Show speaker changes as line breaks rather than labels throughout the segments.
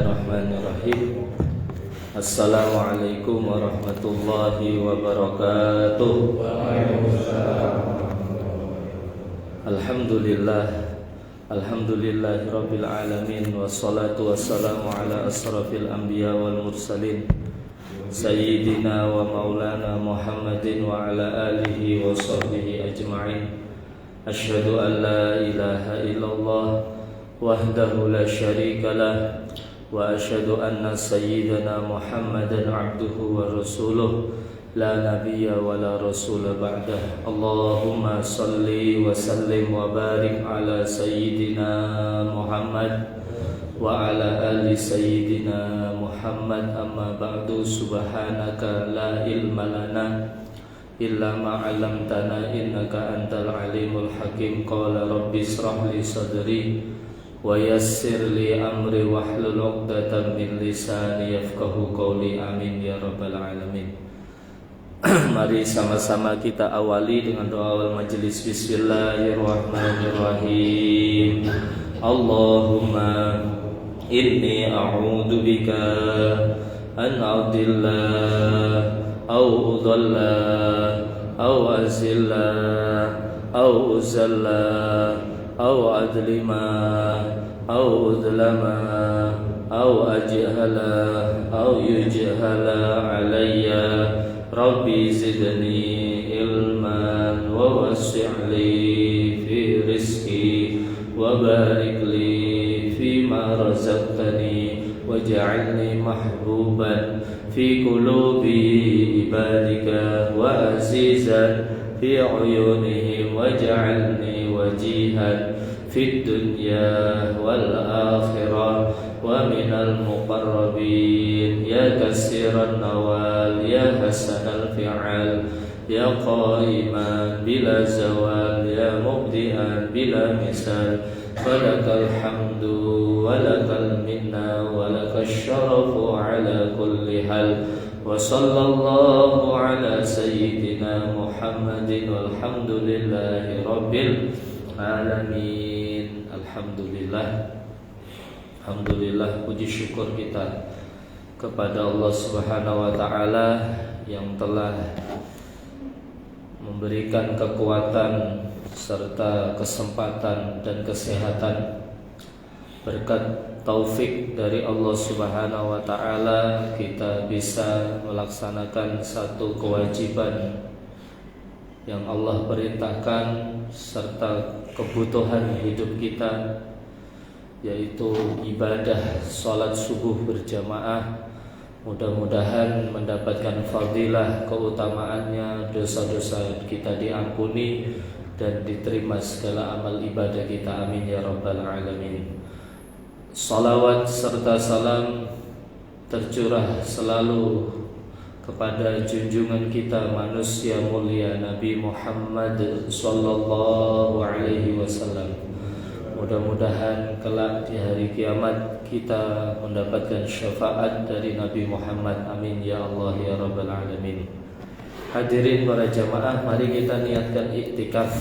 Bismillahirrahmanirrahim. Assalamualaikum warahmatullahi wabarakatuh. Alhamdulillahi rabbil alamin. Wassalatu wassalamu ala asrafil anbiya wal mursalin Sayyidina wa maulana Muhammadin wa ala alihi wa sahbihi ajma'in. Asyhadu an la ilaha illallah wahdahu la syarika lah, wa asyhadu anna sayyidana Muhammadan abduhu wa rasuluh, la nabiyya wa la rasula ba'dah. Allahumma salli wa sallim wa barik ala sayyidina Muhammad wa ala ali sayyidina Muhammad. Amma ba'du. Subhanaka la ilma lana illa ma 'allamtana innaka antal alimul hakim. Qala rabbi ishrah li sadri wa yassir li amri wahlul 'uqdatam min lisani yafqahu qawli. Amin ya rabbal alamin. Mari sama-sama kita awali dengan doa awal majelis. Bismillahirrahmanirrahim. Allahumma inni a'udzu bika an adilla aw udalla aw azilla aw uzalla aw adlima aw udlama aw ajhala aw yujhala alayya. Rabbi zidni ilman wa wasi'li fi rizqi wa barik li fima razaqtani waj'alni mahbuban fi qulubi ibadika wa azizan fi uyunihim waj'alni wajihan fid dunya wal akhirah wa minal muqarrabin. Ya kasiran nawal, ya hasanal fi'al, ya qaiman bila zawal, ya mubdi'an bila misal. Walakal hamdu walakal minna walakal syarafu ala kulli hal. Wa sallallahu ala sayyidina Muhammadin walhamdulillahi rabbil alamin. Alhamdulillah, puji syukur kita kepada Allah Subhanahu wa taala yang telah memberikan kekuatan serta kesempatan dan kesehatan. Berkat taufik dari Allah Subhanahu wa taala, kita bisa melaksanakan satu kewajiban yang Allah perintahkan serta kebutuhan hidup kita, yaitu ibadah salat subuh berjamaah. Mudah-mudahan mendapatkan fadilah keutamaannya, dosa-dosa kita diampuni dan diterima segala amal ibadah kita. Amin ya rabbal alamin. Salawat serta salam tercurah selalu kepada junjungan kita manusia mulia Nabi Muhammad sallallahu alaihi wasallam. Mudah-mudahan kelak di hari kiamat kita mendapatkan syafaat dari Nabi Muhammad. Amin ya Allah ya rabbal alamin. Hadirin para jamaah, mari kita niatkan iktikaf.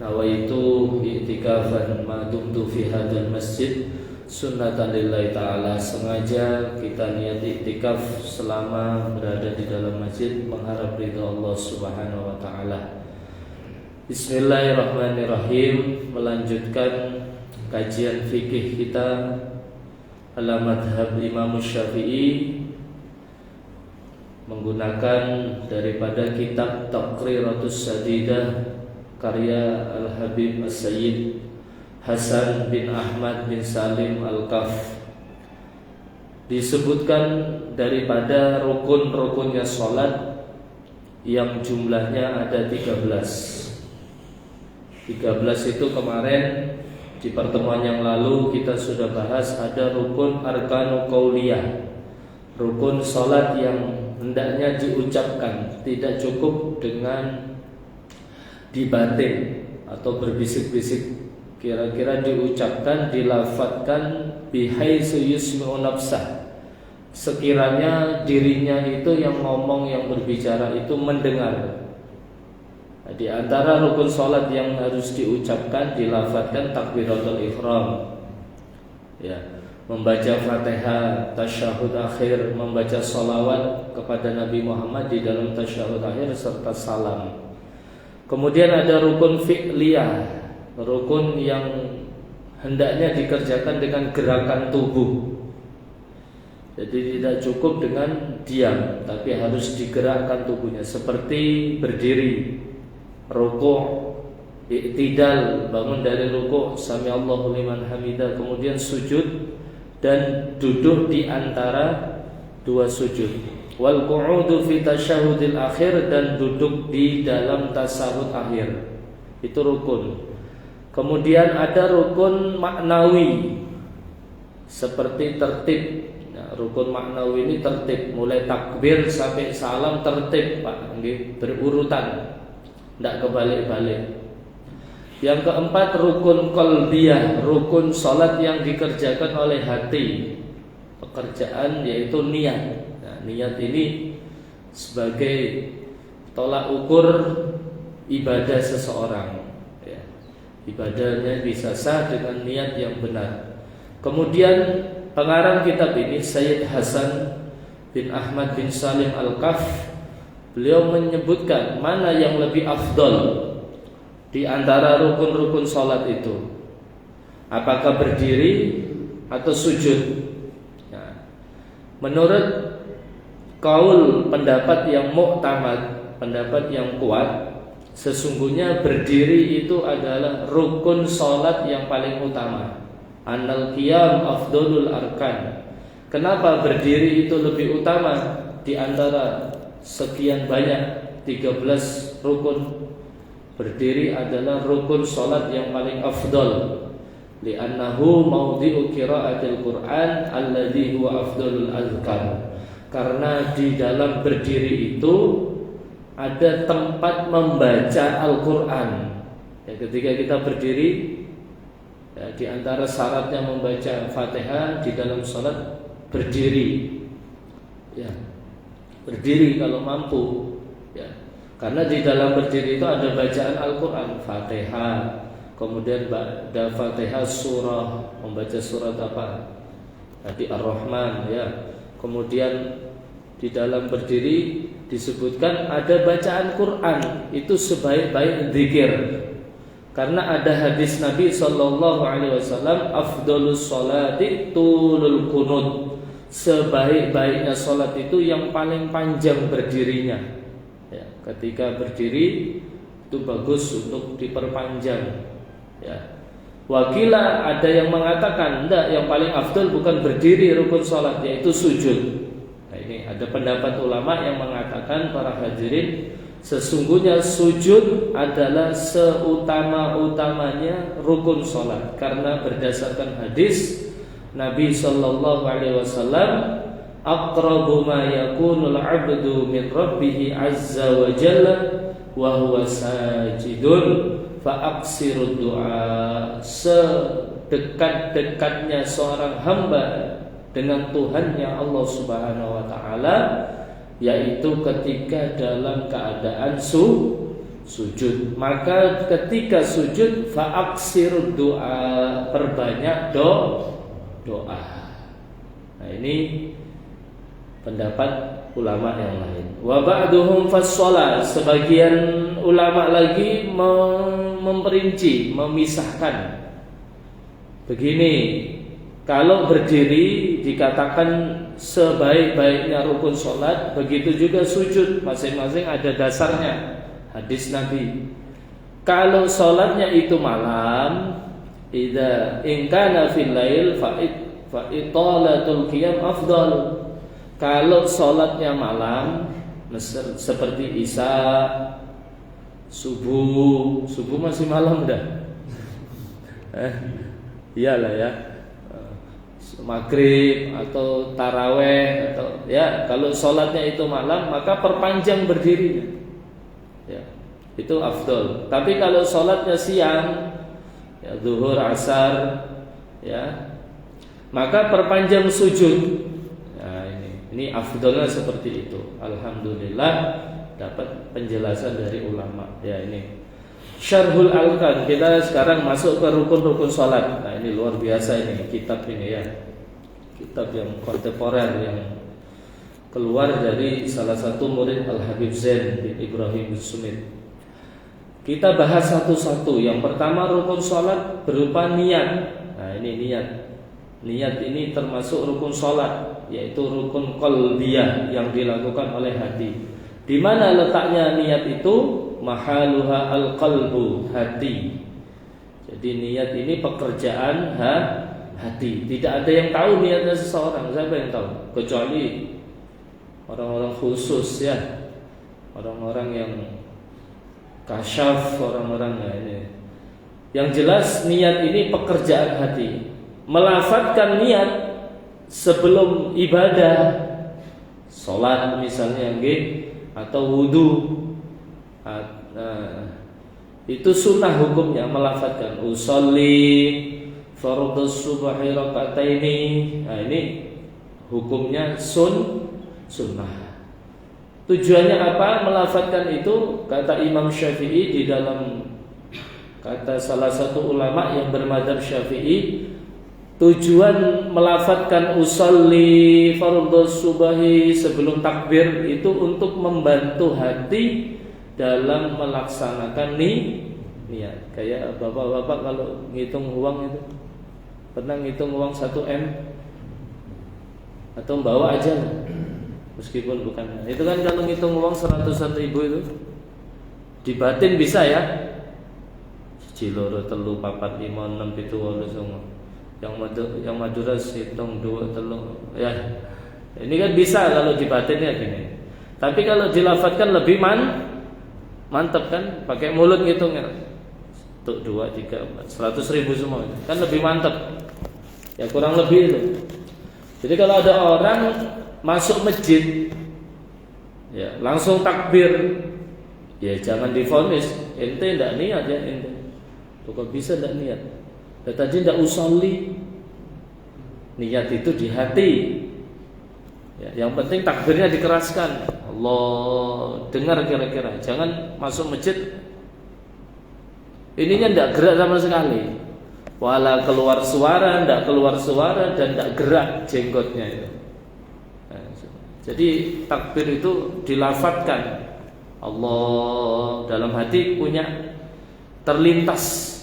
Nawaitu iktikafan ma dumtu fi hadzal masjid sunnatan lillahi ta'ala. Sengaja kita niat iktikaf selama berada di dalam masjid, mengharap ridha Allah Subhanahu wa ta'ala. Bismillahirrahmanirrahim. Melanjutkan kajian fikih kita ala madhab Imam Syafi'i menggunakan daripada kitab Taqriratus Sadidah karya Al-Habib As-Sayyid Hasan bin Ahmad bin Salim Al-Kaf. Disebutkan daripada rukun-rukunnya sholat yang jumlahnya ada 13 itu kemarin di pertemuan yang lalu kita sudah bahas. Ada rukun arkanu qauliyah, rukun salat yang hendaknya diucapkan, tidak cukup dengan dibatin atau berbisik-bisik, kira-kira diucapkan, dilafadzkan bihaitsu yusmi'u nafsah, sekiranya dirinya itu yang ngomong, yang berbicara itu mendengar. Di antara rukun salat yang harus diucapkan, dilafadzkan takbiratul ihram. Ya. membaca Fatihah, tasyahud akhir, membaca sholawat kepada Nabi Muhammad di dalam tasyahud akhir serta salam. Kemudian ada rukun fi'liyah, rukun yang hendaknya dikerjakan dengan gerakan tubuh. Jadi tidak cukup dengan diam, tapi harus digerakkan tubuhnya, seperti berdiri, rukuk, i'tidal, bangun dari rukuk, sami Allahu liman hamidah, kemudian sujud dan duduk di antara dua sujud. Wal qu'udu fi tasyahudil akhir, dan duduk di dalam tasahud akhir. Itu rukun. Kemudian ada rukun maknawi, seperti tertib. Nah, rukun maknawi ini tertib, mulai takbir sampai salam tertib, Pak, berurutan, tidak kebalik-balik. Yang keempat rukun qalbiyah, rukun salat yang dikerjakan oleh hati, pekerjaan yaitu niat. Nah, niat ini sebagai tolak ukur ibadah seseorang. Ya, ibadahnya bisa sah dengan niat yang benar. Kemudian pengarang kitab ini Sayyid Hasan bin Ahmad bin Salim Al-Kaf, beliau menyebutkan mana yang lebih afdol di antara rukun-rukun salat itu, apakah berdiri atau sujud. Nah, menurut kaul pendapat yang muktamad, pendapat yang kuat, sesungguhnya berdiri itu adalah rukun salat yang paling utama. Annal qiyam afdalul arkan. Kenapa berdiri itu lebih utama di antara sekian banyak 13 rukun? Berdiri adalah rukun salat yang paling afdal, li'annahu mawdi'u qira'atil Qur'an alladhi huwa afdalul azkar. Karena di dalam berdiri itu ada tempat membaca Al-Qur'an. Ya, ketika kita berdiri, ya, di antara syaratnya membaca Fatihah di dalam salat berdiri. Ya, berdiri kalau mampu. Ya. Karena di dalam berdiri itu ada bacaan Al-Quran, Fatihah, kemudian ba'da Fatihah surah, membaca surat apa? Tadi Ar-Rahman, ya. Kemudian di dalam berdiri disebutkan ada bacaan Quran, itu sebaik-baik zikir. Karena ada hadis Nabi SAW, afdalus sholati tulul qunut, sebaik-baiknya sholat itu yang paling panjang berdirinya. Ya, ketika berdiri itu bagus untuk diperpanjang. Ya. Wakila ada yang mengatakan enggak, yang paling afdal bukan berdiri rukun salat, yaitu sujud. Nah, ini ada pendapat ulama yang mengatakan, para hadirin, sesungguhnya sujud adalah seutama-utamanya rukun salat, karena berdasarkan hadis Nabi sallallahu alaihi wasallam, aqrabu ma yakunul 'abdu min rabbih 'azza wa jalla wa huwa sajidun fa aqsirud du'a. Sedekat-dekatnya seorang hamba dengan Tuhannya Allah Subhanahu wa taala yaitu ketika dalam keadaan sujud. Maka ketika sujud fa aqsirud du'a, perbanyak doa. Nah, ini pendapat ulama yang lain. Wa ba'duhum fassalah, sebagian ulama lagi memperinci, memisahkan. Begini, kalau berdiri dikatakan sebaik-baiknya rukun salat, begitu juga sujud, masing-masing ada dasarnya. Hadis Nabi. Kalau salatnya itu malam, idza in kana fil lail fa italatul qiyam afdal. Kalau sholatnya malam, seperti isya, subuh masih malam dah. Iyalah ya, maghrib atau taraweh atau ya, kalau sholatnya itu malam maka perpanjang berdirinya. Ya, itu afdol. Tapi kalau sholatnya siang, ya zuhur, asar, ya, maka perpanjang sujud. Ini afdolnya seperti itu. Alhamdulillah dapat penjelasan dari ulama. Ya, ini Syarhul Alkan. Kita sekarang masuk ke rukun-rukun salat. Nah, ini luar biasa ini kitab ini ya. kitab yang kontemporer yang keluar dari salah satu murid Al-Habib Zain bin Ibrahim bin Sumit. Kita bahas satu-satu. Yang pertama, rukun sholat berupa niat. Nah, ini niat. Niat ini termasuk rukun sholat, yaitu rukun qalbiyah yang dilakukan oleh hati. Di mana letaknya niat itu? Mahaluha al-qalbu, hati. Jadi niat ini pekerjaan hati. Tidak ada yang tahu niatnya seseorang. Siapa yang tahu? Kecuali orang-orang khusus ya, orang-orang yang kasyaf, orang-orang ini. Yang jelas niat ini pekerjaan hati. Melafadzkan niat sebelum ibadah, sholat misalnya, atau wudu, itu sunnah hukumnya melafadzkan usolli fardhus subhi rakataini. Nah, ini hukumnya sunnah. Tujuannya apa melafadzkan itu? Kata Imam Syafi'i di dalam kata salah satu ulama yang bermadzhab Syafi'i, tujuan melafadzkan usolli fardhus subhi sebelum takbir itu untuk membantu hati dalam melaksanakan niat. Kayak bapak-bapak kalau ngitung uang itu, pernah ngitung uang 1M atau bawa aja lah, meskipun bukan. Itu kan kalau ngitung uang 100.000 itu di batin bisa ya. 1 loro 3 4 5 6 7 8 9. Yang Madura hitung 2 3 ya. Ini kan bisa kalau di batinnya gini. Tapi kalau dilafadzkan lebih mantap kan, pakai mulut ngitungnya. 1 2 3 4 100.000 semua. Kan lebih mantap. Ya kurang lebih itu. Jadi kalau ada orang masuk masjid ya langsung takbir, ya jangan divonis ente ndak niat ya ente. Kok bisa ndak niat? Dan tadi ndak usolli. Niat itu di hati. Ya, yang penting takbirnya dikeraskan. Allah, dengar kira-kira. Jangan masuk masjid ininya ndak gerak sama sekali. Wala keluar suara, ndak keluar suara, dan ndak gerak jenggotnya itu. Nah, jadi takbir itu dilafadzkan. Allah dalam hati punya terlintas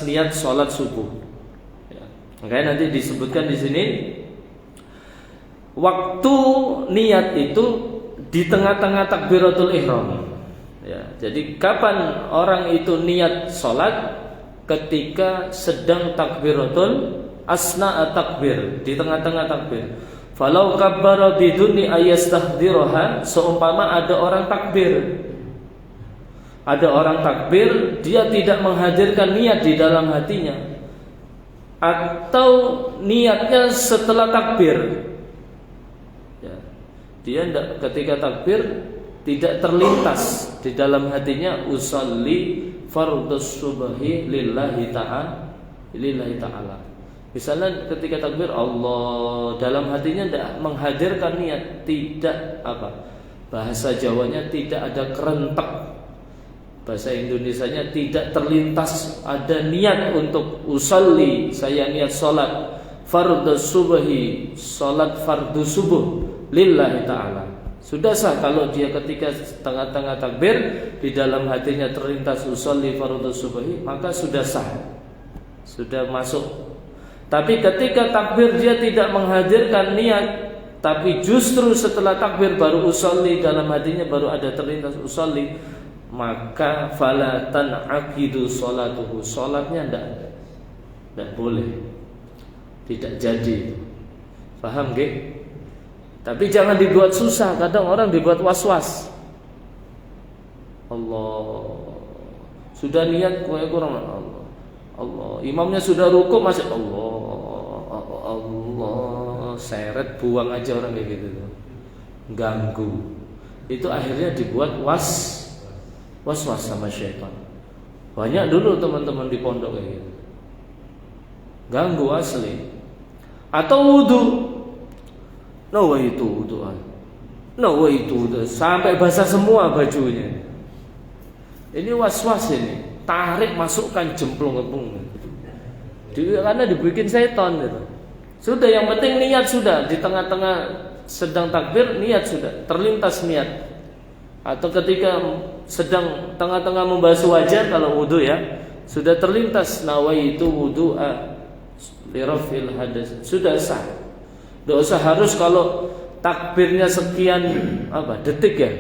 niat sholat subuh. Ya. Makanya nanti disebutkan di sini waktu niat itu di tengah-tengah takbiratul ihram. Ya, jadi kapan orang itu niat sholat? Ketika sedang takbiratul asna takbir, di tengah-tengah takbir. Falau kabbara biduni ayastahdiraha, seumpama ada orang takbir. Ada orang takbir, dia tidak menghadirkan niat di dalam hatinya, atau niatnya setelah takbir. Ya, dia ketika takbir tidak terlintas di dalam hatinya usolli fardhus subhi lillahi ta'ala. Misalnya ketika takbir Allah, dalam hatinya tidak menghadirkan niat, tidak bahasa Jawanya tidak ada kerentek, bahasa Indonesianya tidak terlintas ada niat untuk usolli, saya niat sholat fardhus subhi, sholat fardu subuh lillahi ta'ala. Sudah sah kalau dia ketika tengah-tengah takbir di dalam hatinya terlintas usolli fardhus subhi, maka sudah sah, sudah masuk. Tapi ketika takbir dia tidak menghadirkan niat, tapi justru setelah takbir baru usolli, dalam hatinya baru ada terlintas usolli, maka fala tan'aqidu sholatuhu, sholatnya tidak boleh, tidak jadi. Paham nggih? Tapi jangan dibuat susah. Kadang orang dibuat was-was. Allah, sudah niat kue kurang Allah. Imamnya sudah rukuk masih Allah, seret buang aja orang kayak gitu. Ganggu. Itu akhirnya dibuat was-was sama syaitan. Banyak dulu teman-teman di pondok kayak gitu. Ganggu asli. Atau wudu. Nawaitu sampai basah semua bajunya. Ini was-was ini. Tarik masukkan jemplung-jemplung. Karena dibikin setan gitu. Sudah, yang penting niat sudah. Di tengah-tengah sedang takbir, niat sudah, terlintas niat. Atau ketika sedang tengah-tengah membasuh wajah, kalau wudu ya, sudah terlintas nawaitu wudu'a lirafil hadas, sudah sah. Tidak usah harus kalau takbirnya sekian detik ya,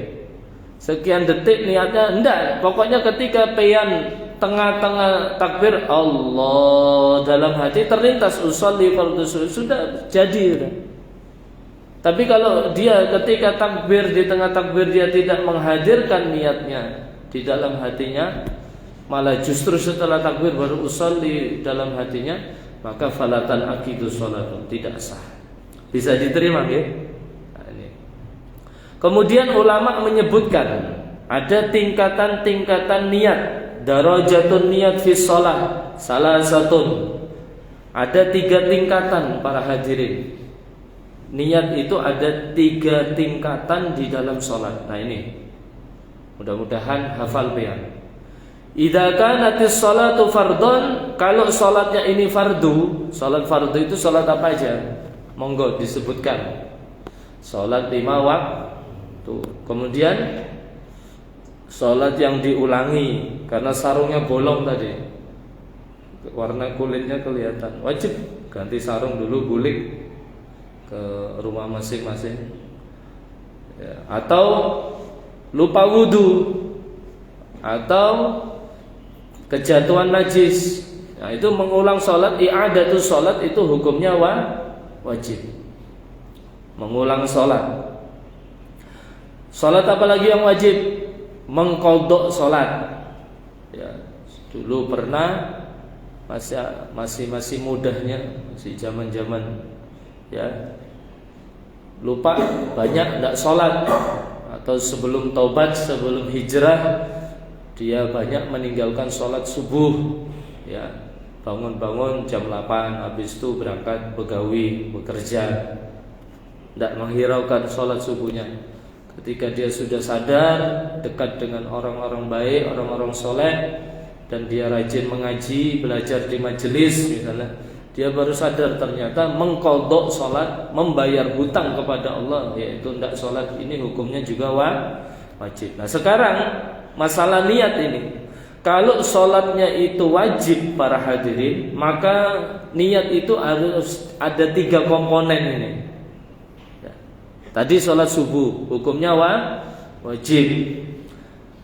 sekian detik niatnya, enggak. Pokoknya ketika peyan tengah-tengah takbir Allah, dalam hati terlintas usolli fardhu sudah jadi udah. Tapi kalau dia ketika takbir, di tengah takbir dia tidak menghadirkan niatnya di dalam hatinya, malah justru setelah takbir baru usolli dalam hatinya, maka falatan akidu sholatun, tidak sah. Bisa diterima ya? Nah, ini. Kemudian ulama menyebutkan ada tingkatan-tingkatan niat. Darajatun niat fi shalah salasatun. Ada 3 tingkatan para hadirin. Niat itu ada 3 tingkatan di dalam sholat. Nah ini, mudah-mudahan hafal pian. Idza kanatis sholatu fardhon, kalau sholatnya ini fardu. Sholat fardu itu sholat apa aja? Monggo disebutkan. Sholat 5 waktu. Kemudian sholat yang diulangi karena sarungnya bolong tadi, warna kulitnya kelihatan, wajib ganti sarung dulu, bulik ke rumah masing-masing ya. Atau lupa wudu, atau kejatuhan najis. Nah, itu mengulang sholat, i'adatus sholat itu hukumnya wajib. Mengulang sholat. Sholat apalagi yang wajib? Mengqadha sholat. Ya, dulu pernah masih mudahnya, masih zaman-zaman ya, lupa banyak tidak sholat, atau sebelum taubat, sebelum hijrah dia banyak meninggalkan sholat subuh ya, bangun-bangun jam 8, habis itu berangkat begawi, bekerja, tidak menghiraukan sholat subuhnya. Ketika dia sudah sadar, dekat dengan orang-orang baik, orang-orang soleh, dan dia rajin mengaji, belajar di majelis misalnya, dia baru sadar ternyata mengqadha sholat, membayar hutang kepada Allah, yaitu tidak sholat, ini hukumnya juga wajib. Nah sekarang masalah niat ini, kalau sholatnya itu wajib para hadirin, maka niat itu harus ada 3 komponen ini. Tadi sholat subuh hukumnya wajib.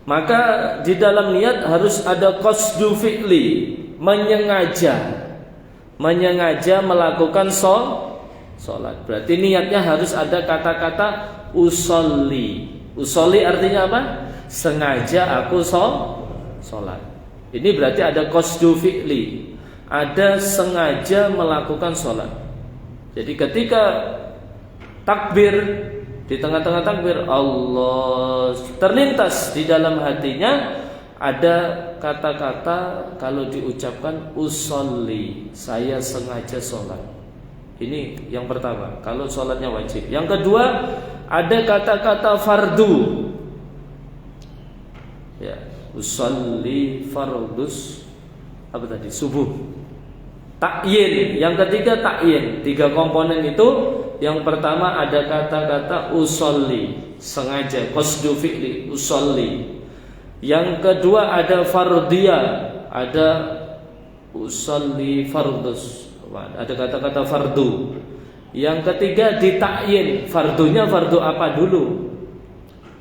Maka di dalam niat harus ada qasdu fi'li, menyengaja melakukan sholat. Berarti niatnya harus ada kata-kata usolli. Usolli artinya apa? Sengaja aku sholat. Ini berarti ada qasdu fi'li, ada sengaja melakukan sholat. Jadi ketika takbir, di tengah-tengah takbir Allah, terlintas di dalam hatinya ada kata-kata, kalau diucapkan usolli, saya sengaja sholat. Ini yang pertama, kalau sholatnya wajib. Yang kedua, ada kata-kata fardu ya, usolli fardus subuh. Takyin, yang ketiga takyin. 3 komponen itu. Yang pertama ada kata-kata usolli, sengaja, qasdu fi'li, usolli. Yang kedua ada fardiyah, ada usolli fardus, ada kata-kata fardu. Yang ketiga ditakyin, fardunya fardu apa dulu?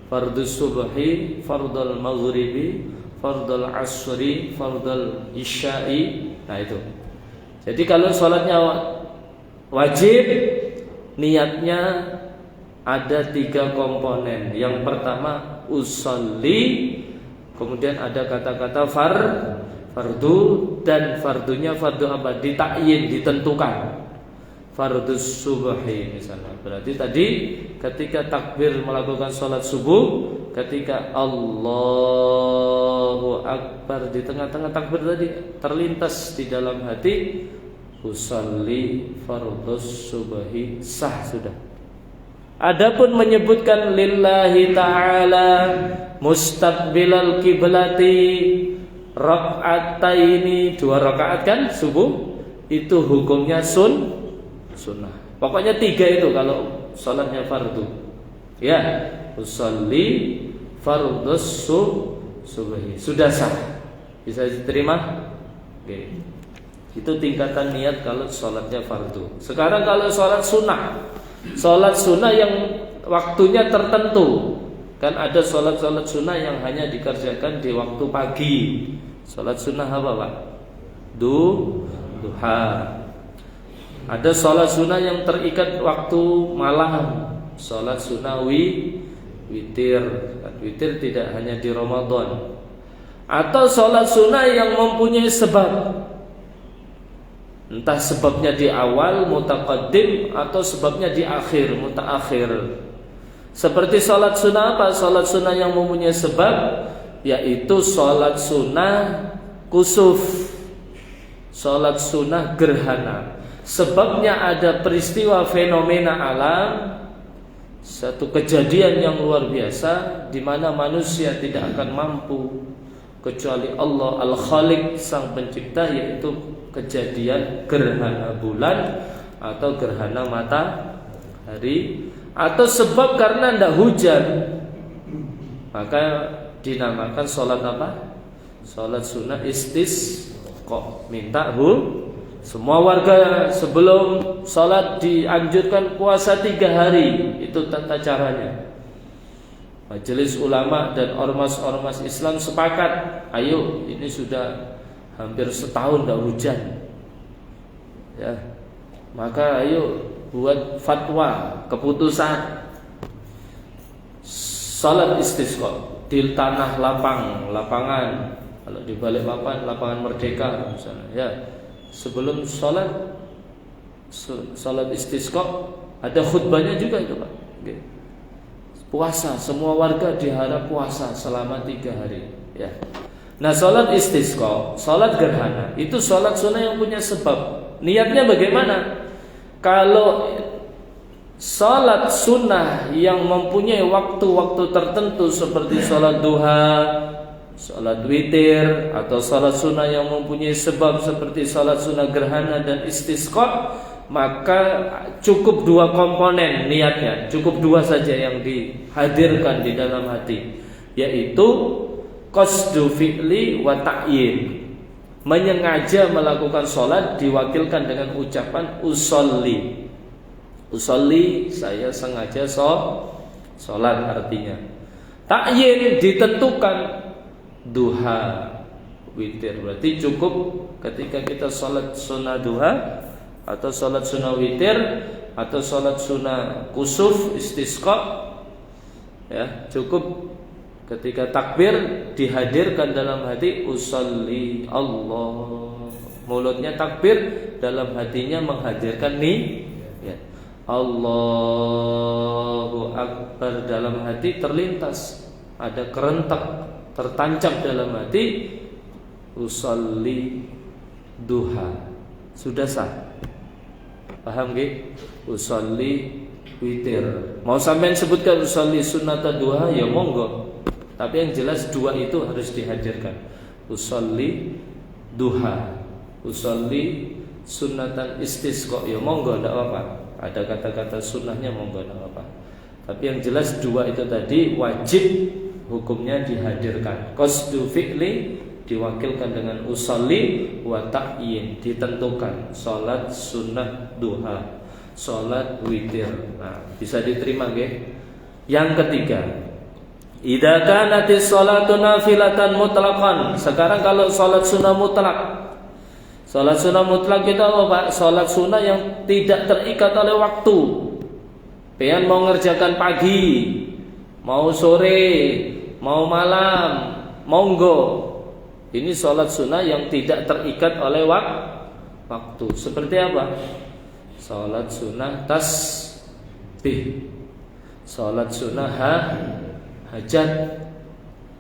Fardus subhi, fardul maghribi, fardul asri, fardul isya'i. Nah itu. Jadi kalau sholatnya wajib, niatnya ada 3 komponen. Yang pertama usolli, kemudian ada kata-kata fardu, dan fardunya fardu apa? Ditakyin, ditentukan. Fardus subhi misalnya. Berarti tadi ketika takbir melakukan sholat subuh, ketika Allahu Akbar, di tengah-tengah takbir tadi terlintas di dalam hati usolli fardus subhi, sah sudah. Adapun menyebutkan lillahi ta'ala mustaqbilal kiblati raka'ataini, 2 rakaat kan subuh, itu hukumnya sunnah. Pokoknya 3 itu kalau sholatnya fardu. Ya, usolli fardhus subhi. Sudah sah. Bisa diterima? Oke. Itu tingkatan niat kalau sholatnya fardu. Sekarang kalau sholat sunnah, sholat sunnah yang waktunya tertentu. Kan ada sholat-sholat sunnah yang hanya dikerjakan di waktu pagi. Sholat sunnah apa Pak? Duha. Ada sholat sunnah yang terikat waktu malam. Sholat sunnah witir. Witir tidak hanya di Ramadan. Atau sholat sunnah yang mempunyai sebab. Entah sebabnya di awal mutaqaddim atau sebabnya di akhir mutaakhir. Seperti sholat sunnah apa? Sholat sunnah yang mempunyai sebab, yaitu sholat sunnah kusuf, sholat sunnah gerhana. Sebabnya ada peristiwa fenomena alam, satu kejadian yang luar biasa di mana manusia tidak akan mampu kecuali Allah Al-Khaliq sang pencipta, yaitu kejadian gerhana bulan atau gerhana matahari, atau sebab karena tidak hujan, maka dinamakan sholat apa? Sholat sunnah istisqa, minta semua warga sebelum sholat dianjurkan puasa 3 hari. Itu tata caranya. Majelis ulama dan ormas-ormas Islam sepakat, ayo ini sudah hampir setahun tidak hujan, ya, maka ayo buat fatwa, keputusan salat istisqa di tanah lapangan, kalau di Balikpapan lapangan Merdeka misalnya, ya, sebelum salat istisqa ada khutbahnya juga itu Pak. Okay. Puasa, semua warga diharap puasa selama 3 hari, ya. Nah, sholat istisqa, sholat gerhana, itu sholat sunnah yang punya sebab. Niatnya bagaimana? Kalau sholat sunnah yang mempunyai waktu-waktu tertentu seperti sholat duha, sholat witir, atau sholat sunnah yang mempunyai sebab seperti sholat sunnah gerhana dan istisqa, maka cukup 2 komponen niatnya, cukup 2 saja yang dihadirkan di dalam hati, yaitu qasdu fi'li wa ta'yin, menyengaja melakukan sholat diwakilkan dengan ucapan usolli. Usolli, saya sengaja sholat artinya. Ta'yin, ditentukan, duha, witir. Berarti cukup ketika kita sholat sunnah duha atau sholat sunnah witir atau sholat sunnah kusuf istisqa, ya, cukup ketika takbir dihadirkan dalam hati usolli Allah. Mulutnya takbir, dalam hatinya menghadirkan ya, Allahu Akbar. Dalam hati terlintas, ada kerentak tertancap dalam hati, usolli duha. Sudah sah. Paham gak? Usolli witir. Mau sampean sebutkan usolli sunnata duha, ya monggo. Tapi yang jelas 2 itu harus dihadirkan. Usolli duha, usolli sunnatan istisqa, ya monggo, tidak apa-apa. Ada kata-kata sunnahnya, monggo, tidak apa-apa. Tapi yang jelas 2 itu tadi wajib hukumnya dihadirkan. Qasdu fi'li diwakilkan dengan usolli, wa ta'yin ditentukan, salat sunnah duha, salat witir. Nah, bisa diterima nggih? Yang ketiga, idza kanatis sholatu nafilatan mutlaqan. Sekarang kalau salat sunnah mutlak. Salat sunnah mutlak itu apa Pak? Salat sunnah yang tidak terikat oleh waktu. Pengen mau ngerjakan pagi, mau sore, mau malam, monggo. Ini salat sunnah yang tidak terikat oleh waktu. Seperti apa? Salat sunnah tasbih, salat sunnah hajat.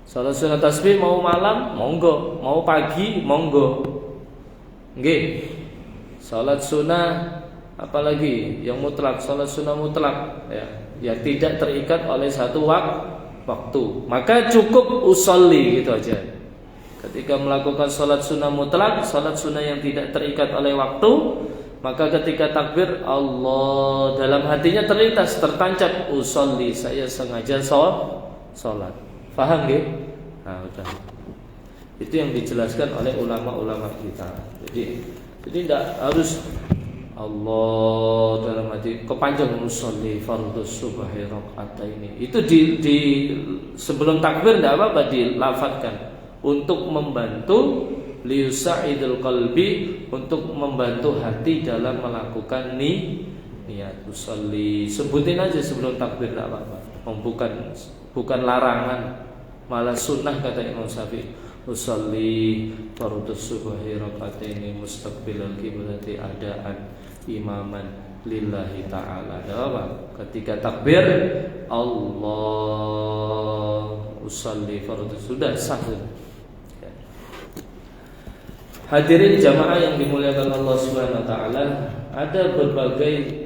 Salat sunnah tasbih mau malam, monggo. Mau pagi, monggo. Nggih. Salat sunnah apalagi yang mutlak, salat sunnah mutlak, ya, yang tidak terikat oleh satu waktu. Maka cukup usolli gitu aja. Ketika melakukan salat sunnah mutlak, salat sunnah yang tidak terikat oleh waktu, Maka ketika takbir Allah, dalam hatinya terlintas, tertancap, usolli, saya sengaja sholat. Faham nggih? Nah, udah. Itu yang dijelaskan oleh ulama-ulama kita. Jadi tidak harus Allah dalam hati kepanjang usolli fardhus subhi rakaataini. Itu di sebelum takbir tidak apa-apa dilafatkan untuk membantu liyusa'idul qalbi, untuk membantu hati dalam melakukan niat usolli. Sebutin aja sebelum takbir tidak apa-apa. Bukan larangan, malah sunnah kata Imam Syafi'i. Usolli fardhus subhi rakaataini mustaqbilal qiblati adaan imaman lillahi ta'ala. Ada apa? Ketika takbir Allah usolli fardhus, sudah sah. Hadirin jamaah yang dimuliakan Allah Subhanahu wa taala, ada berbagai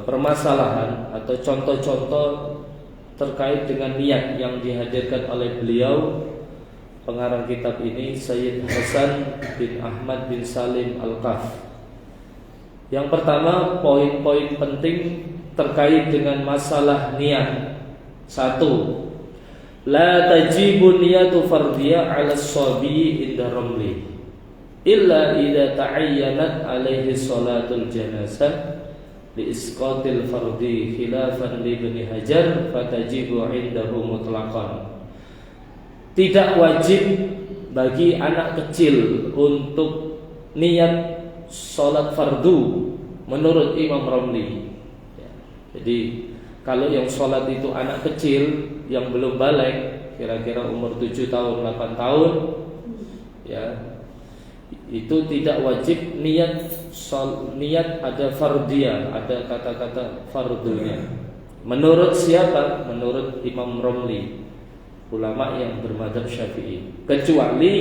permasalahan atau contoh-contoh terkait dengan niat yang dihadirkan oleh beliau pengarang kitab ini, Sayyid Hasan bin Ahmad bin Salim Al-Qaf. Yang pertama, poin-poin penting terkait dengan masalah niat. 1. La tajibu niyatu fardiyah 'ala as-sabi inda ramli illa idza ta'ayyanat alaihi salatul janazah li isqatil fardi khilafan li Ibnu Hajar fatajibu 'indahu mutlaqan. Tidak wajib bagi anak kecil untuk niat salat fardu menurut Imam Ramli. Jadi kalau yang sholat itu anak kecil yang belum balik, kira-kira umur 7 tahun, 8 tahun, ya, itu tidak wajib niat ada fardiyah, ada kata-kata fardunya. Menurut siapa? Menurut Imam Ramli, ulama yang bermadzhab Syafi'i. Kecuali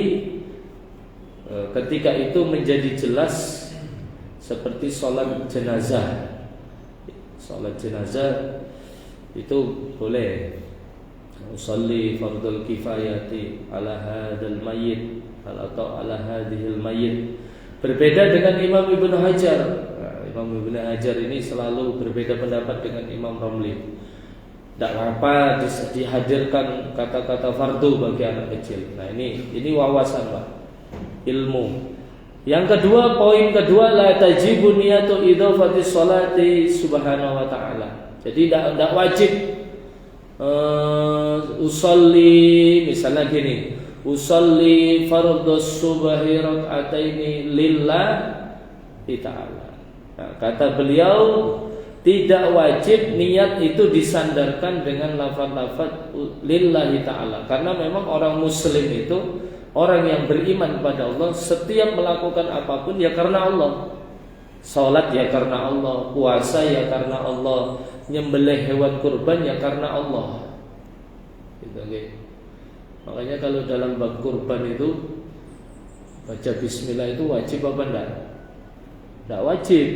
ketika itu menjadi jelas seperti sholat jenazah. Sholat jenazah itu boleh. Usolli fardul kifayati ala hadal mayyit atau ala hadhil mayyit. Berbeda dengan Imam Ibnu Hajar. Imam Ibnu Hajar ini selalu berbeda pendapat dengan Imam Ramli. Tidak apa dihadirkan kata-kata fardu bagi anak kecil. Nah ini wawasan Pak, ilmu. Yang kedua, poin kedua, la tajibu niyatu idhafati sholati subhanahu wa ta'ala. Jadi tidak wajib usolli, misalnya gini, usolli fardhus subhi rak'ataini lillahi ta'ala. Nah, kata beliau, tidak wajib niat itu disandarkan dengan lafaz-lafaz lillahi ta'ala. Karena memang orang muslim itu, orang yang beriman kepada Allah, setiap melakukan apapun ya karena Allah. Salat ya karena Allah, puasa ya karena Allah, nyembelih hewan kurban ya karena Allah. Gitu, okay. Makanya kalau dalam bab kurban itu baca bismillah itu wajib apa enggak? Enggak wajib.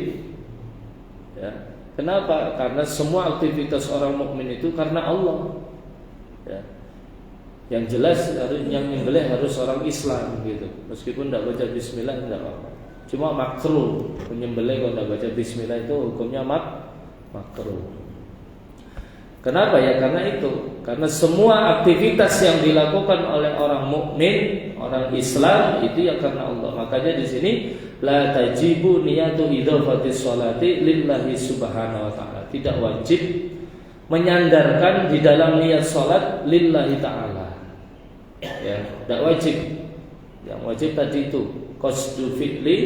Ya. Kenapa? Karena semua aktivitas orang mukmin itu karena Allah. Ya. Yang jelas yang nyembelih harus orang Islam gitu. Meskipun tidak baca bismillah tidak apa-apa. Cuma makruh menyembelih kalau tidak baca bismillah itu hukumnya makruh. Kenapa ya? Karena itu. Karena semua aktivitas yang dilakukan oleh orang mukmin, orang Islam itu ya karena Allah. Makanya di sini la tajibu niyatu idhafati sholati lillahi subhanahu wa ta'ala. Tidak wajib menyandarkan di dalam niat salat lillahi ta'ala. Ya, tidak wajib. Yang wajib tadi itu qasdu fi'li,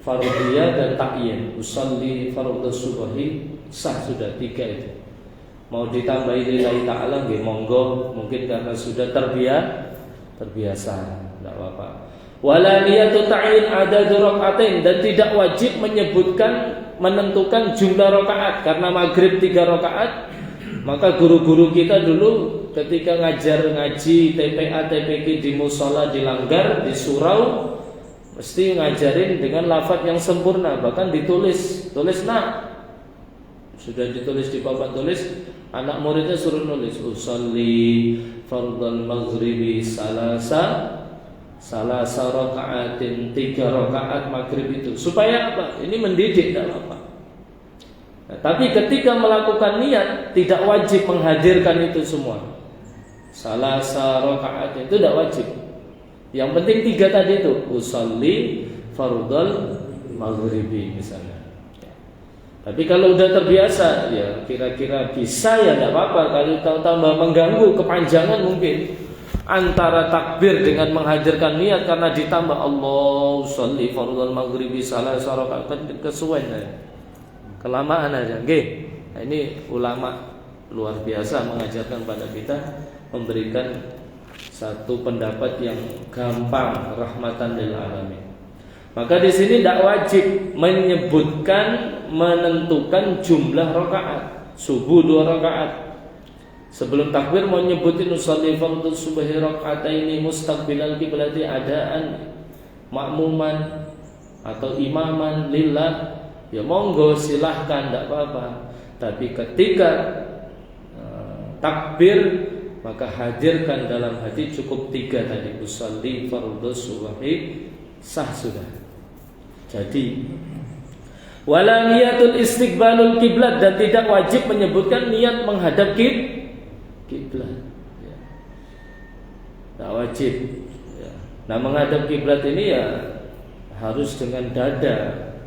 fardhiyah dan ta'yin. Usolli fardhus subhi sah sudah 3 itu. Mau ditambahi lillahi ta'ala nggih monggo, mungkin karena sudah terbiasa, tidak apa-apa. Wala niyatu ta'yin adad rakaatain, dan tidak wajib menentukan jumlah rakaat. Karena maghrib 3 rakaat, maka guru-guru kita dulu ketika ngaji TPA TPQ di musola, di langgar, di surau, mesti ngajarin dengan lafaz yang sempurna, bahkan tulis nak. Sudah ditulis di papan tulis, anak muridnya suruh nulis usolli fardhal maghribi salasa salasa raka'atin, 3 rakaat maghrib itu. Supaya apa? Ini mendidik, tidak apa-apa. Nah, tapi ketika melakukan niat tidak wajib menghadirkan itu semua. Salasa rakaat itu tidak wajib. Yang penting 3 tadi itu, usolli fardhal maghribi misalnya. Tapi kalau udah terbiasa, ya kira-kira bisa ya tidak apa-apa. Kalau tambah mengganggu, kepanjangan mungkin antara takbir dengan menghadirkan niat karena ditambah Allahu sholli fardhal maghribi salasa rakaat, kesuwen ya. Kelamaan aja, nggih. Nah, ini ulama luar biasa mengajarkan pada kita, memberikan satu pendapat yang gampang, rahmatan lil alamin. Maka di sini tidak wajib menyebutkan, menentukan jumlah rakaat. Subuh 2 rakaat. Sebelum takbir mau nyebutin usolli fardhu subhi raka'ataini mustaqbilal qiblati adaan makmuman atau imaman lillah, ya monggo silahkan, tidak apa-apa. Tapi ketika takbir maka hadirkan dalam hati cukup 3 tadi, usolli fardhu subhi, sah sudah. Jadi wala niyatul istiqbalul kiblat, dan tidak wajib menyebutkan niat menghadap kiblat. Ya. Tidak wajib. Ya. Nah, menghadap kiblat ini ya harus dengan dada.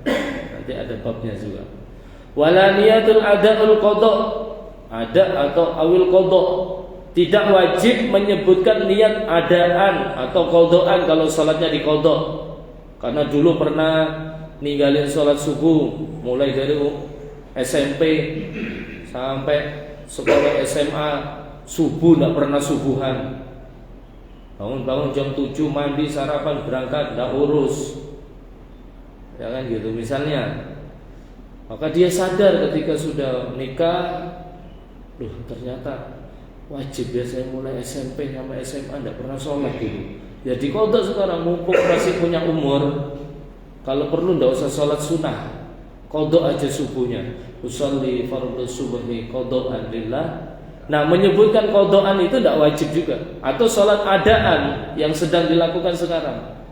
Nanti ada babnya juga. Wala niyatul ada'ul qada, ada atau awil qada. Tidak wajib menyebutkan niat adaan atau qadaan kalau salatnya di qada. Karena dulu pernah ninggalin sholat subuh mulai dari SMP sampai sekolah SMA, subuh tidak pernah subuhan. Bangun-bangun jam 7 mandi sarapan berangkat, tidak urus, ya kan gitu misalnya. Maka dia sadar ketika sudah nikah, loh ternyata wajib ya saya mulai SMP sama SMA tidak pernah sholat dulu. Ya diqadha sekarang, mumpung masih punya umur. Kalau perlu tidak usah sholat sunnah, qadha aja subuhnya. Usolli fardhu subhi qadhaan lillah. Nah, menyebutkan qadhaan itu tidak wajib juga. Atau sholat adaan yang sedang dilakukan sekarang.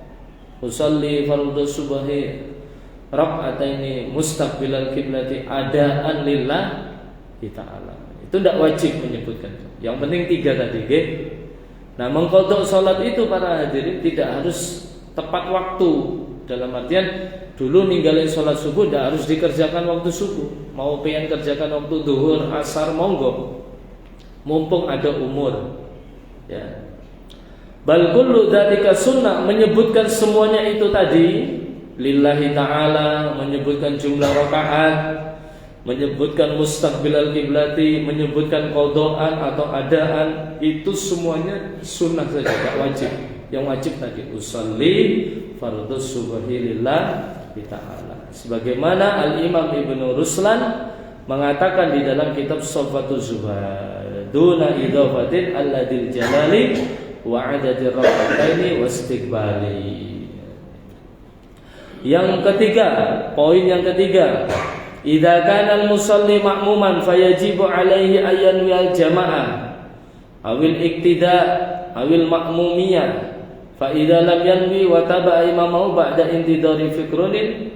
Usolli fardhu subhi raka'ataini mustaqbilal qiblati adaan lillah ta'ala. Itu tidak wajib menyebutkan. Yang penting 3 tadi, nggih. Nah, mengqadha salat itu para hadirin tidak harus tepat waktu. Dalam artian dulu ninggalin salat subuh tidak harus dikerjakan waktu subuh. Mau pengen kerjakan waktu zuhur, asar, monggo. Mumpung ada umur. Ya. Bal kullu dzalika sunnah, menyebutkan semuanya itu tadi lillahi ta'ala, menyebutkan jumlah rakaat, menyebutkan mustaqbilal kiblati, menyebutkan qadhaan atau adaan, itu semuanya sunnah saja, tidak wajib. Yang wajib tadi usolli fardhu subhi lillahi ta'ala. Sebagaimana Al-Imam Ibnu Ruslan mengatakan di dalam kitab Shaffatuz Zuhad, duna idhafatin alladil jalali wa adadir raka'ataini wastiqbali. Yang ketiga, poin yang ketiga, idza kana al-musalli ma'muman fayajibu alaihi ayyan wal jamaah awil iktida awil ma'mumiyah fa idza lam yanwi wa taba'a imamahu ba'da intidari fikrunin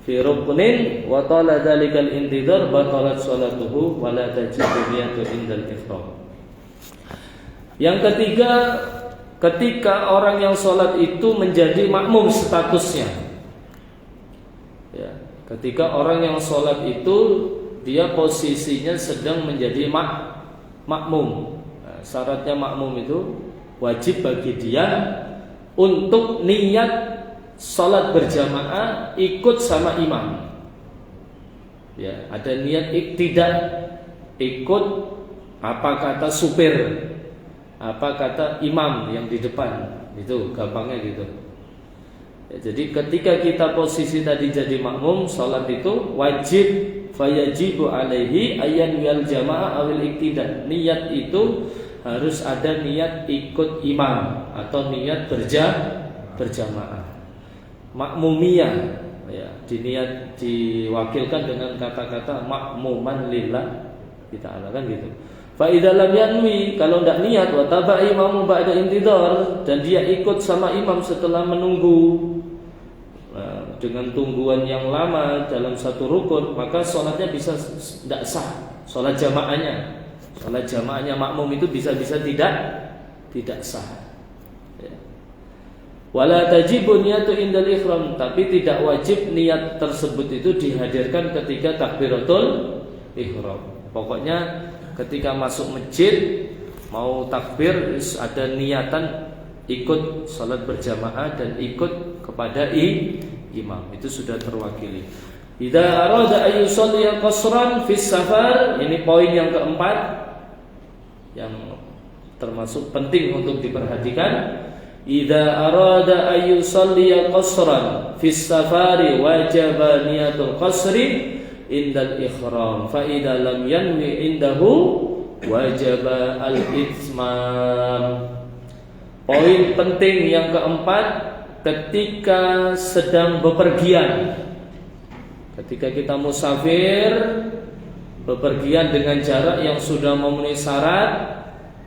fi ruknin wa tala dzalikal intidar batalat salatuhu wa la tajibu niyatu indal ifrad. Yang ketiga, ketika orang yang sholat itu menjadi makmum statusnya, ya, ketika orang yang sholat itu dia posisinya sedang menjadi makmum. Nah, syaratnya makmum itu wajib bagi dia untuk niat sholat berjamaah ikut sama imam. Ya, ada niat tidak ikut apa kata supir, apa kata imam yang di depan, itu gampangnya gitu. Ya, jadi ketika kita posisi tadi jadi makmum, salat itu wajib, fayajibu alaihi ayyan wal jamaah awil iktida. Niat itu harus ada niat ikut imam atau niat berjamaah. Makmumiyah, ya, diwakilkan dengan kata-kata makmuman lillah ta'ala, kan gitu. Fa idza lam yanwi, kalau tidak niat, wa taba'a imamu ba'da intidhar, dan dia ikut sama imam setelah menunggu, nah, dengan tungguan yang lama dalam satu rukun, maka sholatnya bisa tidak sah. Sholat jamaahnya makmum itu bisa-bisa tidak sah. Ya. Wala tajibu niyatu indal ihram, tapi tidak wajib niat tersebut itu dihadirkan ketika takbiratul ihram. Pokoknya ketika masuk masjid mau takbir ada niatan ikut salat berjamaah dan ikut kepada imam, itu sudah terwakili. Idza arada ay yusalli qasran fi safar, ini poin yang keempat yang termasuk penting untuk diperhatikan. Idza arada ay yusalli qasran fi safari wajaba niyatul qasri indal ihram, fa idza lam yanwi indahu wajaba al-itsmam. Poin penting yang keempat, ketika sedang bepergian, ketika kita musafir bepergian dengan jarak yang sudah memenuhi syarat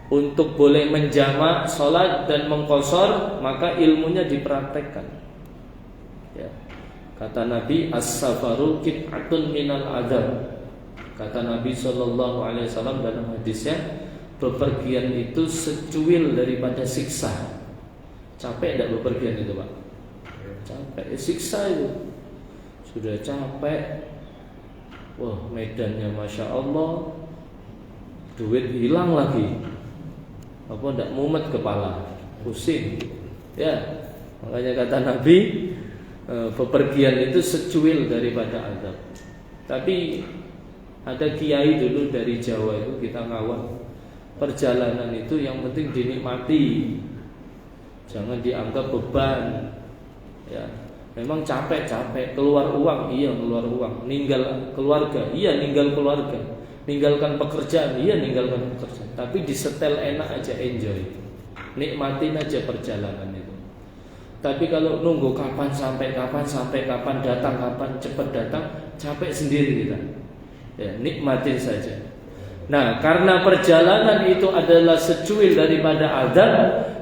untuk boleh menjamak sholat dan mengqashar, maka ilmunya dipraktekkan. Ya. Kata Nabi, as-safaru qit'atun minal adab. Kata Nabi SAW dalam hadisnya, bepergian itu secuil daripada siksa. Capek tidak bepergian itu, Pak? Capek, siksa itu. Sudah capek, wah medannya Masya Allah, duit hilang lagi, apa tidak mumet kepala, pusing. Ya, makanya kata Nabi, bepergian itu secuil daripada azab. Tapi ada kiai dulu dari Jawa itu kita ngawal, perjalanan itu yang penting dinikmati, jangan dianggap beban. Ya, memang capek, keluar uang, iya keluar uang, ninggal keluarga, iya ninggal keluarga, ninggalkan pekerjaan, iya ninggalkan pekerjaan. Tapi disetel enak aja, enjoy, nikmatin aja perjalanan itu. Tapi kalau nunggu kapan sampai kapan datang, kapan cepat datang, capek sendiri kita. Ya, nikmatin saja. Nah, karena perjalanan itu adalah secuil daripada azab,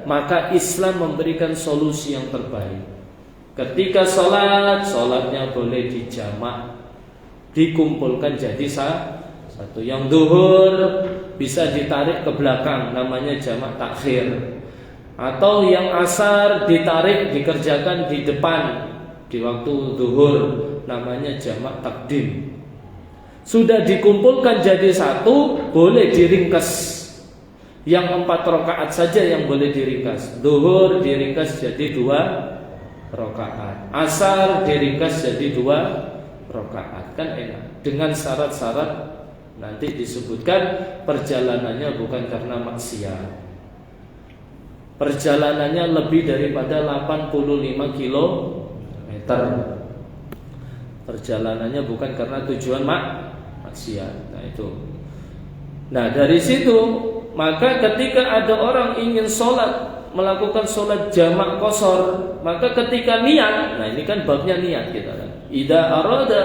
maka Islam memberikan solusi yang terbaik. Ketika sholatnya boleh dijamak, dikumpulkan jadi satu. Yang duhur bisa ditarik ke belakang, namanya jamak takhir. Atau yang asar ditarik, dikerjakan di depan di waktu duhur, namanya jamak takdim. Sudah dikumpulkan jadi satu, boleh diringkas. Yang 4 rakaat saja yang boleh diringkas. Duhur diringkas jadi 2 rakaat, asar diringkas jadi 2 rakaat. Kan enak. Dengan syarat-syarat nanti disebutkan, perjalanannya bukan karena maksiat, perjalanannya lebih daripada 85 kilometer, perjalanannya bukan karena tujuan maksiat. Nah itu. Nah dari situ, maka ketika ada orang ingin sholat, melakukan sholat jamak qashar, maka ketika niat, nah ini kan babnya niat kita kan. Idza arada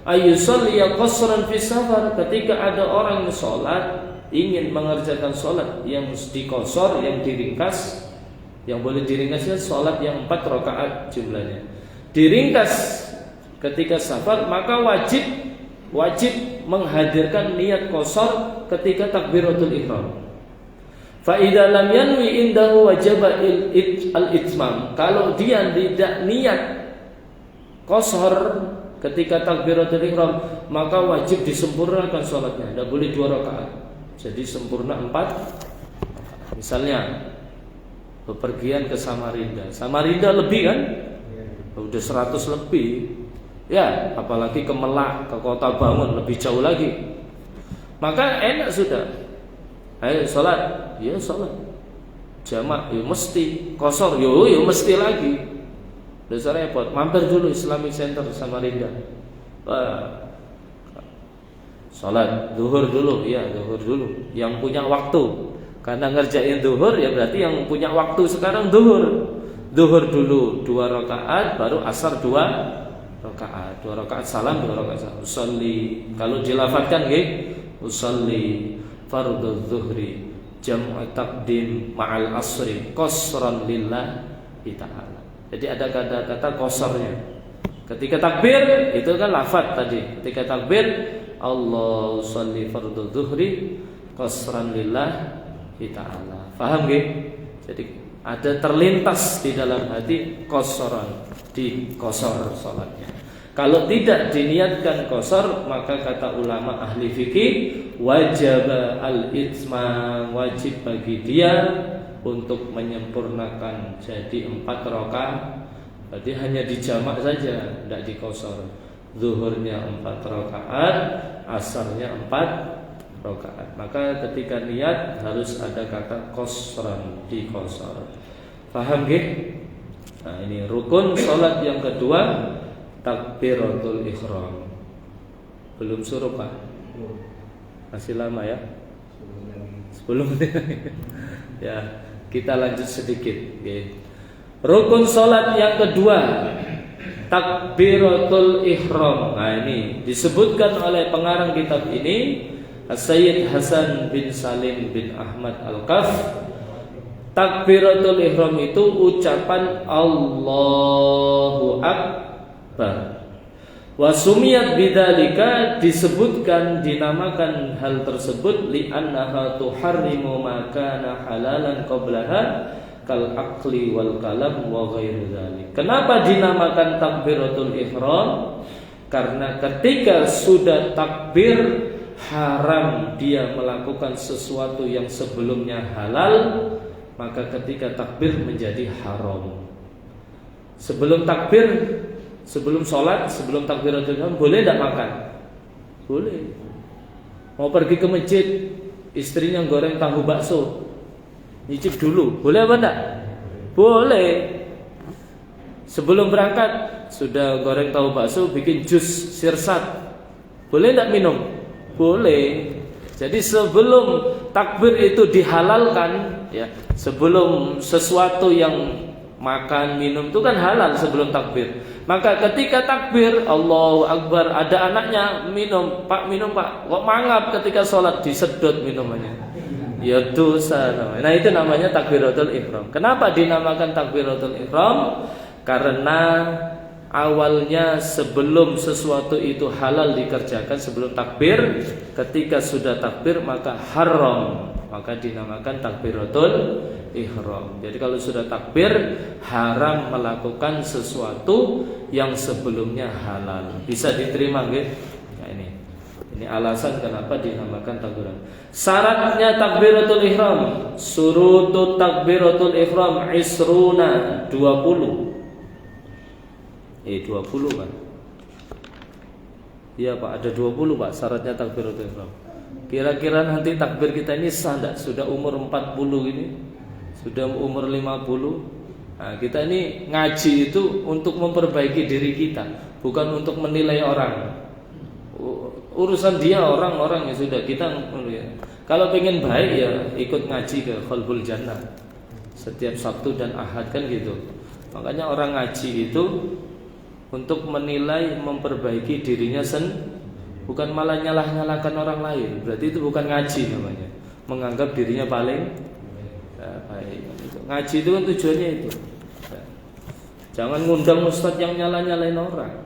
ayyusalli qashran fi safar, ketika ada orang sholat ingin mengerjakan sholat yang diqashar, yang diringkas, yang boleh diringkasnya sholat yang 4 rakaat jumlahnya, diringkas ketika safar, maka wajib menghadirkan niat qashar ketika takbiratul ihram. Fa idza lam yanwi indahu wajaba al-itmam. Kalau dia tidak niat qashar ketika takbiratul ihram, maka wajib disempurnakan sholatnya. Tidak boleh 2 rakaat. Jadi sempurna 4. Misalnya bepergian ke Samarinda lebih kan? Udah 100 lebih. Ya, apalagi ke Melak, ke Kota Bangun, lebih jauh lagi. Maka enak sudah. Ayo sholat, ya sholat jamak, ya mesti qashar, ya mesti lagi. Udah repot, mampir dulu Islamic Center Samarinda. Sholat duhur dulu, ya duhur dulu. Yang punya waktu, karena ngerjain duhur ya berarti yang punya waktu sekarang duhur. Duhur dulu 2 rakaat, baru asar 2 rakaat. 2 rakaat salam, 2 rakaat salam. Usolli, kalau dilafadzkan nggih, usolli. fardhu zuhri jam'u taqdim ma'al asri qasran lillahi ta'ala. Jadi ada kata-kata qasarnya. Ketika takbir itu kan lafaz tadi. Ketika takbir Allahu sholli fardhu zuhri qasran lillahi ta'ala. Paham nggih? Jadi ada terlintas di dalam hati qasran, di qasar salatnya. Kalau tidak diniatkan qasar, maka kata ulama ahli fikih wajib al-itmam, wajib bagi dia untuk menyempurnakan jadi 4 rakaat. Berarti hanya dijamak saja, tidak diqasar. Zuhurnya 4 rakaat, asarnya 4 rakaat. Maka ketika niat harus ada kata qasran, diqasar. Paham nggih? Nah, ini rukun salat yang kedua, takbiratul ihram. Belum suruh Pak? Masih lama ya? 10 menit. Ya, kita lanjut sedikit. Okay. Rukun salat yang kedua, takbiratul ihram. Nah, ini disebutkan oleh pengarang kitab ini, Sayyid Hasan bin Salim bin Ahmad Al-Kaf. Takbiratul ihram itu ucapan Allahu Akbar. Wa sumiyat bidzalika, disebutkan dinamakan hal tersebut li'annaha tuharrimu ma kana halalan qablaha kal aqli wal kalam wa ghairu dzalik. Kenapa dinamakan takbiratul ihram? Karena ketika sudah takbir haram dia melakukan sesuatu yang sebelumnya halal, maka ketika takbir menjadi haram. Sebelum takbir, sebelum sholat, sebelum takbiratul ihram boleh tidak makan? Boleh. Mau pergi ke masjid, istrinya goreng tahu bakso, nyicip dulu, boleh apa enggak? Boleh. Sebelum berangkat sudah goreng tahu bakso, bikin jus sirsat, boleh enggak minum? Boleh. Jadi sebelum takbir itu dihalalkan, ya, sebelum sesuatu yang makan, minum itu kan halal sebelum takbir. Maka ketika takbir Allahu Akbar, ada anaknya minum, Pak minum Pak, kok mangap ketika sholat, disedot minumannya, ya dosa namanya. Nah itu namanya takbiratul ihram. Kenapa dinamakan takbiratul ihram? Karena awalnya sebelum sesuatu itu halal dikerjakan sebelum takbir, ketika sudah takbir maka haram, maka dinamakan takbiratul ihram. Jadi kalau sudah takbir haram melakukan sesuatu yang sebelumnya halal. Bisa diterima nggih? Nah ini alasan kenapa dinamakan takbiratul. Syaratnya takbiratul ihram, surutut takbiratul ihram isruna 20. 20 Pak. Iya Pak, ada 20 Pak syaratnya takbiratul ihram. Kira-kira nanti takbir kita ini sah enggak? Sudah umur 40 ini, sudah umur 50. Nah, kita ini ngaji itu untuk memperbaiki diri kita, bukan untuk menilai orang. Urusan dia orang-orang ya sudah, kita kalau pengen baik ya ikut ngaji ke Qalbul Jannah setiap Sabtu dan Ahad kan gitu. Makanya orang ngaji itu untuk menilai, memperbaiki dirinya bukan malah nyalah-nyalahkan orang lain. Berarti itu bukan ngaji namanya, menganggap dirinya paling baik. Ngaji itu kan tujuannya itu. Jangan ngundang ustadz yang nyalah-nyalain orang.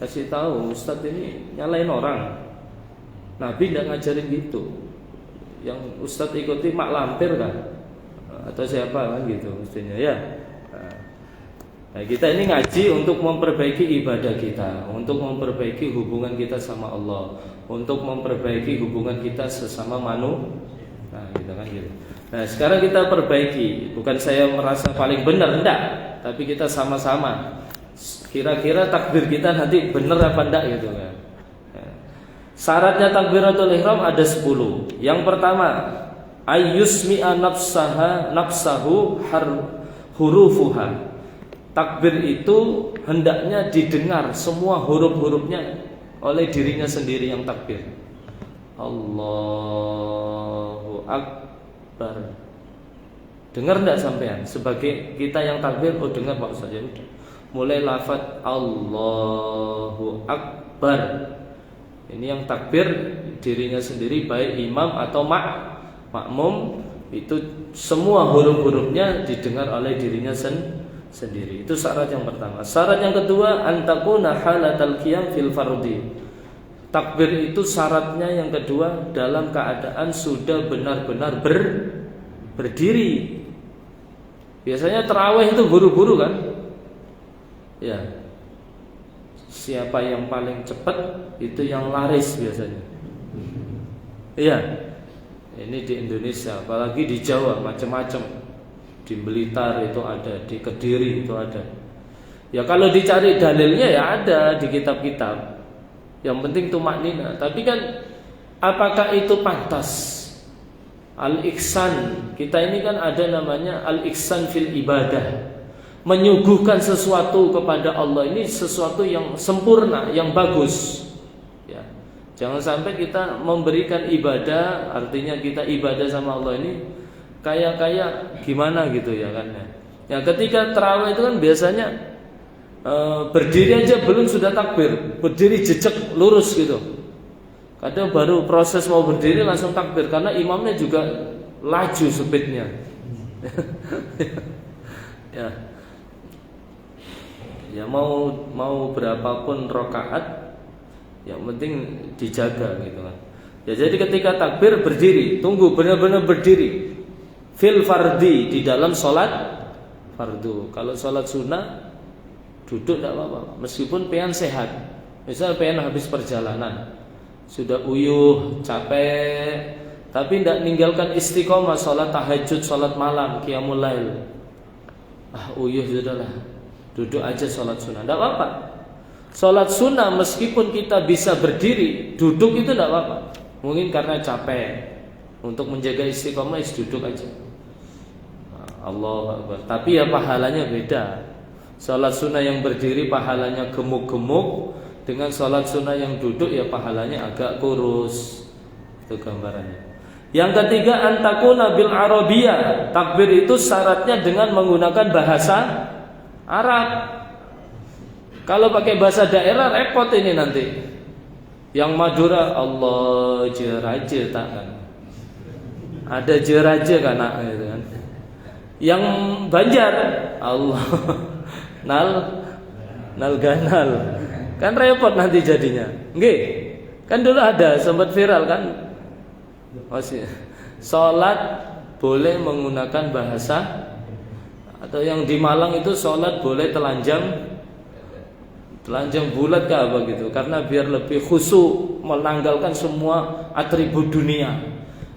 Kasih tahu ustadz ini nyalain orang. Nabi tidak ngajarin gitu. Yang ustadz ikuti mak lampir kan, atau siapa kan gitu mestinya ya. Nah, kita ini ngaji untuk memperbaiki ibadah kita, untuk memperbaiki hubungan kita sama Allah, untuk memperbaiki hubungan kita sesama manusia. Nah, gitu kan gitu. Nah, sekarang kita perbaiki, bukan saya merasa paling benar, enggak, tapi kita sama-sama. Kira-kira takbir kita nanti benar apa enggak gitu kan. Nah, syaratnya takbiratul ihram ada 10. Yang pertama, ayyusmi'a nafsahu hurufuha. Takbir itu hendaknya didengar semua huruf-hurufnya oleh dirinya sendiri yang takbir. Allahu Akbar. Dengar enggak sampean? Sebagai kita yang takbir, oh dengar Pak Ustaz ya udah. Mulai lafaz Allahu Akbar. Ini yang takbir dirinya sendiri, baik imam atau makmum, itu semua huruf-hurufnya didengar oleh dirinya sendiri. Itu syarat yang pertama. Syarat yang kedua, antakuna halatal qiyam fil fardhi. Takbir itu syaratnya yang kedua dalam keadaan sudah benar-benar berdiri. Biasanya tarawih itu buru-buru kan? Ya. Siapa yang paling cepat itu yang laris biasanya. Iya. Ini di Indonesia, apalagi di Jawa macam-macam. Di Blitar itu ada, di Kediri itu ada. Ya kalau dicari dalilnya ya ada di kitab-kitab. Yang penting tumaknina. Tapi kan apakah itu pantas? Al-ihsan, kita ini kan ada namanya al-ihsan fil ibadah. Menyuguhkan sesuatu kepada Allah ini sesuatu yang sempurna, yang bagus. Ya. Jangan sampai kita memberikan ibadah, artinya kita ibadah sama Allah ini kayak gimana gitu ya kan. Ya ketika tarawih itu kan biasanya berdiri aja belum sudah takbir, berdiri jejak lurus gitu. Kadang baru proses mau berdiri langsung takbir karena imamnya juga laju speednya. Ya. Ya mau berapapun rakaat, yang penting dijaga gitu kan. Ya jadi ketika takbir berdiri, tunggu benar-benar berdiri. Fil fardhi, di dalam sholat fardu. Kalau sholat sunnah duduk tidak apa-apa, meskipun pengen sehat. Misal pengen habis perjalanan, sudah uyuh, capek, tapi tidak ninggalkan istiqomah sholat tahajud, sholat malam, qiyamul lail. Uyuh sudahlah, duduk aja sholat sunnah, tidak apa-apa. Sholat sunnah meskipun kita bisa berdiri, duduk itu tidak apa-apa. Mungkin karena capek, untuk menjaga istiqomah duduk aja. Allahu Akbar. Tapi ya pahalanya beda. Sholat sunnah yang berdiri pahalanya gemuk-gemuk, dengan sholat sunnah yang duduk ya pahalanya agak kurus. Itu gambarannya. Yang ketiga, antakuna bil arabiyah. Takbir itu syaratnya dengan menggunakan bahasa Arab. Kalau pakai bahasa daerah repot ini nanti. Yang Madura Allah jeraja tak kan. Ada jeraja kan gitu kan. Yang Banjar Allah nal ganal. Kan repot nanti jadinya. Nggih. Kan dulu ada sempat viral kan. Masih salat boleh menggunakan bahasa, atau yang di Malang itu salat boleh telanjang bulat ke apa gitu, karena biar lebih khusyuk, menanggalkan semua atribut dunia.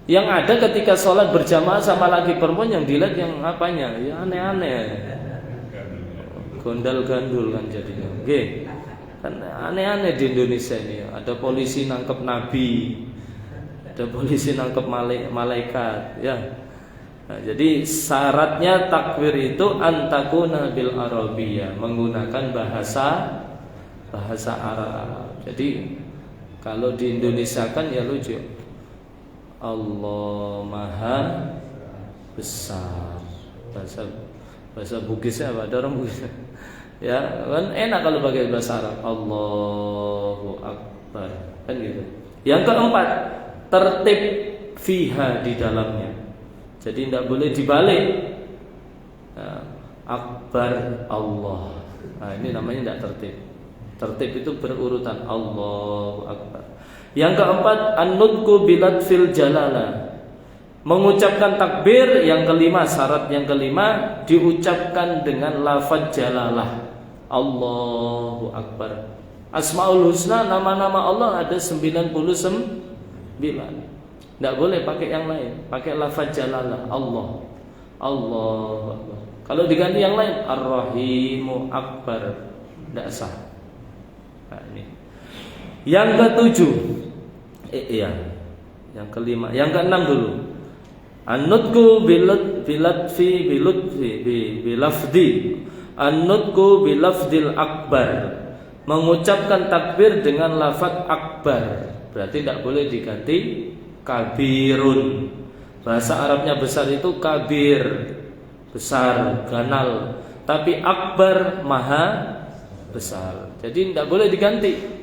Yang ada ketika sholat berjamaah sama laki perempuan yang dilihat yang apanya, ya aneh-aneh, gondal gandul kan jadinya. Oke, kan aneh-aneh di Indonesia ini. Ada polisi nangkep nabi, ada polisi nangkep malaikat, ya. Nah, jadi syaratnya takbir itu antakuna bil arabiyah, menggunakan bahasa Arab. Jadi kalau di Indonesia kan ya lucu. Allah Maha Besar. Bahasa Bugisnya apa? Ada orang Bugis. Ya, kan enak kalau pakai bahasa Arab. Allahu Akbar. Kan gitu. Yang keempat, tertib fiha di dalamnya. Jadi tidak boleh dibalik. Nah, Akbar Allah. Nah, ini namanya tidak tertib. Tertib itu berurutan. Allahu Akbar. Yang keempat, an-nutqu biladfil jalalah. Mengucapkan takbir yang kelima, syarat yang kelima diucapkan dengan lafaz jalalah. Allahu Akbar. Asmaul Husna, nama-nama Allah ada 99. Tidak boleh pakai yang lain, pakai lafaz jalalah. Allah. Allahu Akbar. Kalau diganti yang lain, Ar-Rahimu Akbar, tidak sah. Nah, ini. Yang ketujuh, yang kelima, yang keenam dulu. An-nutqu bilafdi. An-nutqu bilafdil akbar. Mengucapkan takbir dengan lafaz akbar. Berarti tidak boleh diganti kabirun. Bahasa Arabnya besar itu kabir, besar, ganal. Tapi akbar maha besar. Jadi tidak boleh diganti.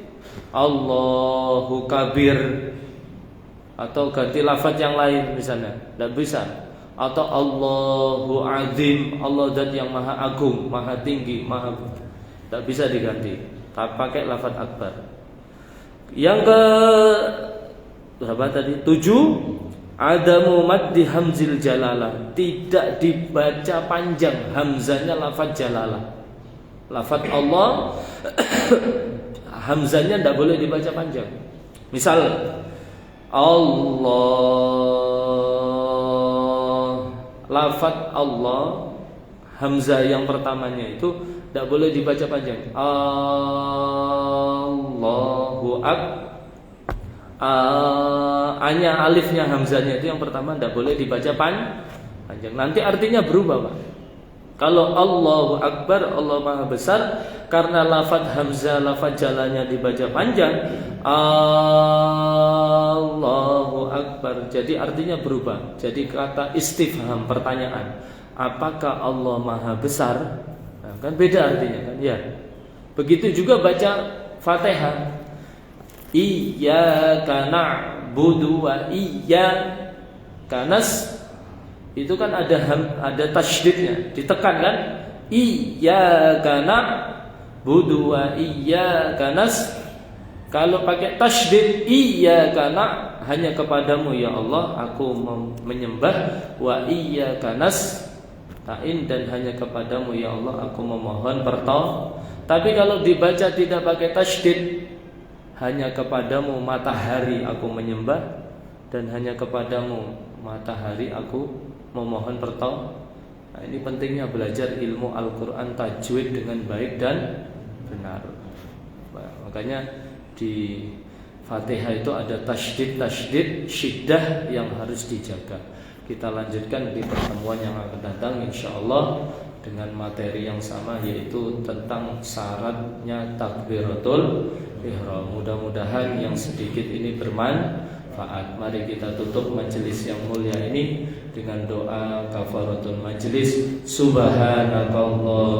Allahu kabir, atau ganti lafaz yang lain misalnya, tidak bisa. Atau Allahu azim, Allah zat yang maha agung, maha tinggi, maha, tidak bisa diganti, tak pakai lafaz akbar. Yang ke berapa tadi? 7, adamu maddi hamzil jalalah, tidak dibaca panjang hamzanya lafaz jalalah. Lafaz Allah hamzanya tidak boleh dibaca panjang. Misal Allah, lafaz Allah hamzah yang pertamanya itu tidak boleh dibaca panjang. Allahu hanya alifnya hamzahnya itu yang pertama tidak boleh dibaca panjang. Nanti artinya berubah, Pak. Kalau Allahu Akbar, Allah Maha Besar, karena lafaz hamzah lafaz jalannya dibaca panjang, Allahu Akbar, jadi artinya berubah. Jadi kata istifham, pertanyaan, apakah Allah Maha Besar? Nah, kan beda artinya kan, ya. Begitu juga baca Fatihah. Iyyaka na'budu wa iyyaka itu kan ada tasydidnya, ditekan kan? Iyyaka na'budu wa iyyaka kalau pakai tasydid, iyyaka hanya kepadamu ya Allah aku menyembah, wa iyyaka nasta'in, dan hanya kepadamu ya Allah aku memohon pertolongan. Tapi kalau dibaca tidak pakai tasydid, hanya kepadamu matahari aku menyembah, dan hanya kepadamu matahari aku memohon pertolongan. Nah, ini pentingnya belajar ilmu Al-Quran tajwid dengan baik dan benar. Makanya di Fatihah itu ada tasydid syiddah yang harus dijaga. Kita lanjutkan di pertemuan yang akan datang insyaallah dengan materi yang sama, yaitu tentang syaratnya takbiratul ihram. Mudah-mudahan yang sedikit ini bermanfaat. Mari kita tutup majelis yang mulia ini dengan doa kafaratul majelis. Subhanakallah